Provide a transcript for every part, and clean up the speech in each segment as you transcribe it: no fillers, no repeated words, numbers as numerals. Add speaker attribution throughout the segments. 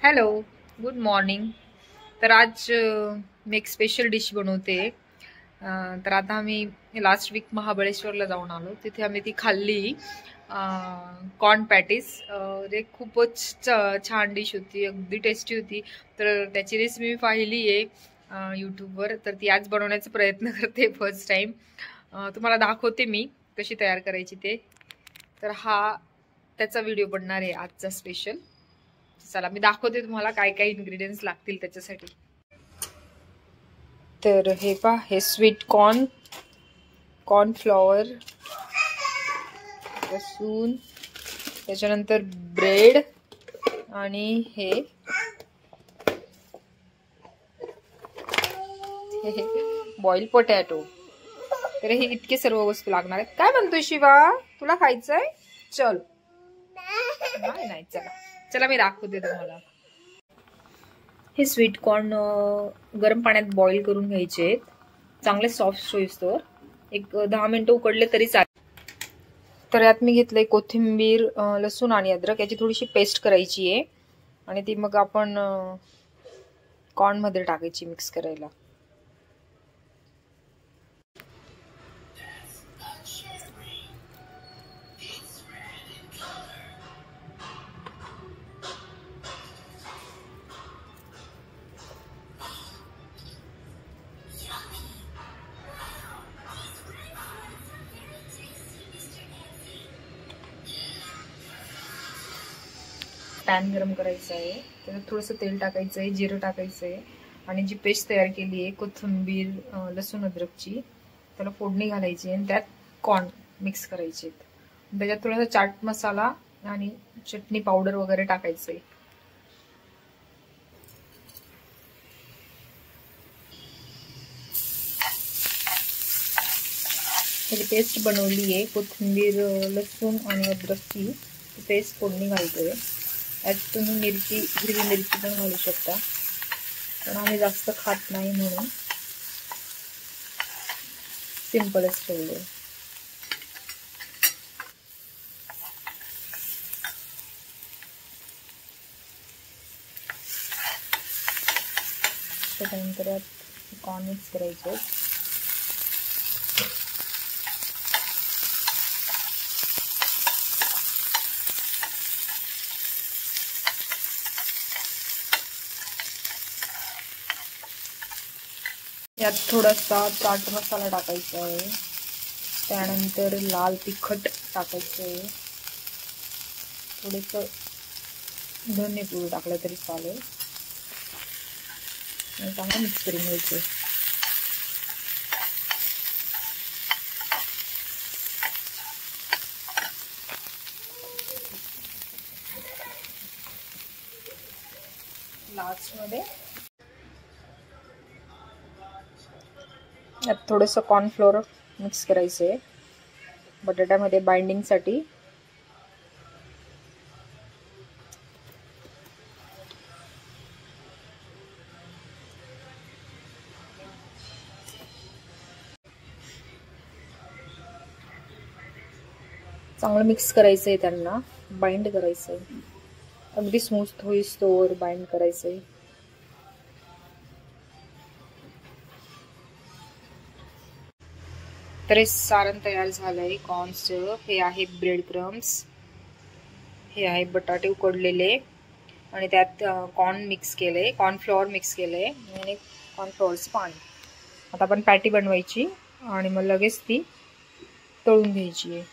Speaker 1: Hello, good morning. तर आज मी एक स्पेशल डिश बनवते. तर आता आम्ही लास्ट वीक महाबळेश्वरला जाऊन आलो. तिथे आम्ही ती खाल्ली कॉर्न पॅटीस. ते खूपच छान डिश होती, अगदी टेस्टी होती. तर त्याची रेसिपी मी पाहिली आहे यूट्यूबवर. तर ती आज बनवण्याचा प्रयत्न करते फर्स्ट टाइम. तुम्हाला दाखवते मी कशी तयार करायची ते. तर हा त्याचा व्हिडिओ बनणार आहे आजचा स्पेशल. चला मी दाखवते तुम्हाला काय काय इन्ग्रेडियंट्स लागतील त्याच्यासाठी. तर हे स्वीट कॉर्न फ्लॉवर, लसूण, त्याच्यानंतर ब्रेड आणि हे बॉइल पोटॅटो. तर हे इतके सर्व वस्तू लागणार आहेत. काय म्हणतोय शिवा, तुला खायचंय? चल. नाही चला चला मी दाखवते तुम्हाला. हे स्वीट कॉर्न गरम पाण्यात बॉईल करून घ्यायचे आहेत, चांगले सॉफ्ट होईस्तोवर. एक 10 मिनिटं उकडले तरी चालेल. तर यात मी घेतलंय कोथिंबीर, लसूण आणि अद्रक याची थोडीशी पेस्ट करायची आहे आणि ती मग आपण कॉर्न मध्ये टाकायची मिक्स करायला. पॅन गरम करायचं आहे, त्याच्यात थोडंसं तेल टाकायचं आहे, जिरं टाकायचं आहे आणि जी पेस्ट तयार केली आहे कोथिंबीर, लसूण, अद्रकची, त्याला फोडणी घालायची आणि त्यात कॉर्न मिक्स करायचे. त्याच्यात थोडासा चाट मसाला आणि चटणी पावडर वगैरे टाकायचं आहे. त्याची पेस्ट बनवली आहे कोथिंबीर, लसूण आणि अद्रकची पेस्ट फोडणी घालतोय. यात तुम्ही मिरची, हिरवी मिरची पण घालू शकता, पण आम्ही जास्त खात नाही म्हणून सिंपलच ठेवले. त्याच्यानंतर यात कॉर्न मिक्स करायचे. यात थोडासा चाट मसाला टाकायचा आहे, त्यानंतर लाल तिखट टाकायचं आहे, थोडंसं धनेपूड टाकलं तरी चालेल. चांगलं मिक्स करून घ्यायचं. लास्टमध्ये यात थोडंसं कॉर्नफ्लोअर मिक्स करायचं आहे बटाट्यामध्ये बाइंडिंगसाठी. चांगलं मिक्स करायचं आहे, त्यांना बाइंड करायचं आहे, अगदी स्मूथ होईस्तोवर बाइंड करायचं आहे. तर हे सारण तयार झालंय कॉर्नचं. हे आहे ब्रेड क्रम्स, हे आहे बटाटे उकडलेले आणि त्यात कॉर्न मिक्स केले, कॉर्नफ्लॉवर मिक्स केले आणि कॉर्नफ्लॉवरचं पाणी. आता आपण पॅटी बनवायची आणि मग लगेच ती तळून घ्यायची आहे.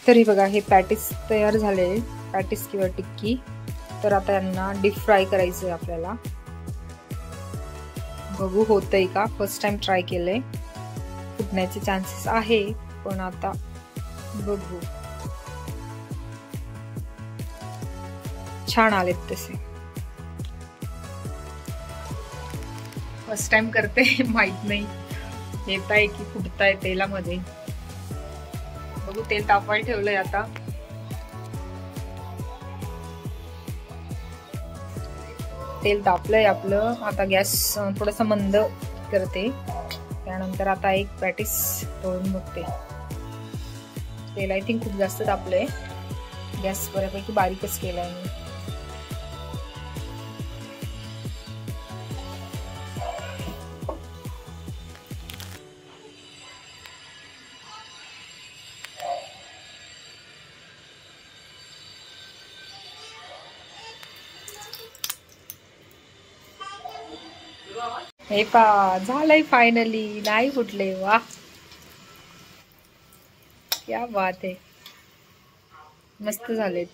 Speaker 1: तर हे बघा, हे पॅटीस तयार झाले, पॅटीस किंवा टिक्की. तर आता यांना डीप फ्राय करायचंय आपल्याला. बघू होतंय का. फर्स्ट टाइम ट्राय केलंय, फुटण्याचे चान्सेस आहे, पण आता बघू. छान आलेत तसे. फर्स्ट टाइम करते, माहित नाही येताय की फुटताय तेलामध्ये. बघू, तेल तापवायला ठेवलंय आता. तेल तापलंय आपलं. आता गॅस थोडासा मंद करते. त्यानंतर आता एक पॅटीस तळून बघते. तेल आय थिंक खूप जास्त तापलंय. गॅस बऱ्यापैकी बारीकच केलाय मी. हे पा, झालंय फायनली. नाही फुटले. वा, क्या बात आहे. मस्त झालेत.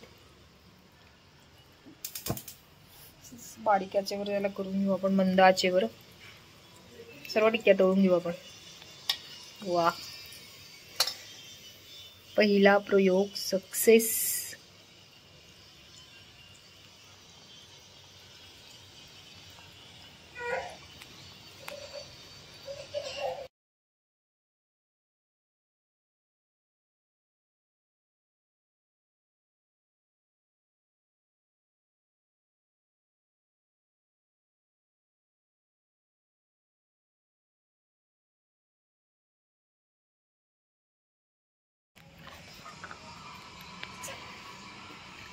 Speaker 1: बारीक आचेवर याला करून घेऊ आपण, मंद आचेवर. सर्व टिक्क्या तळून घेऊ आपण. वा, पहिला प्रयोग सक्सेस.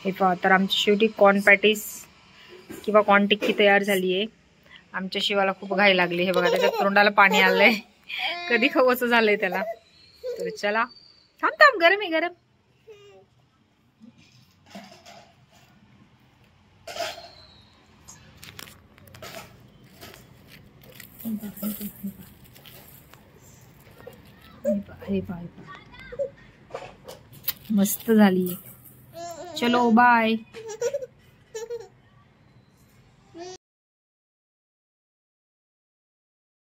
Speaker 1: हे पहा, तर आमची शेवटी कॉर्न पॅटीस किंवा कॉर्न टिक्की तयार झाली आहे. आमच्या शिवाला खूप घाई लागली. हे बघा, त्याच्या तोंडाला पाणी आलंय. कधी खावंसं झालंय त्याला. तर चला, थांब थांब, गरम आहे गरम. मस्त झाली. चलो बाय.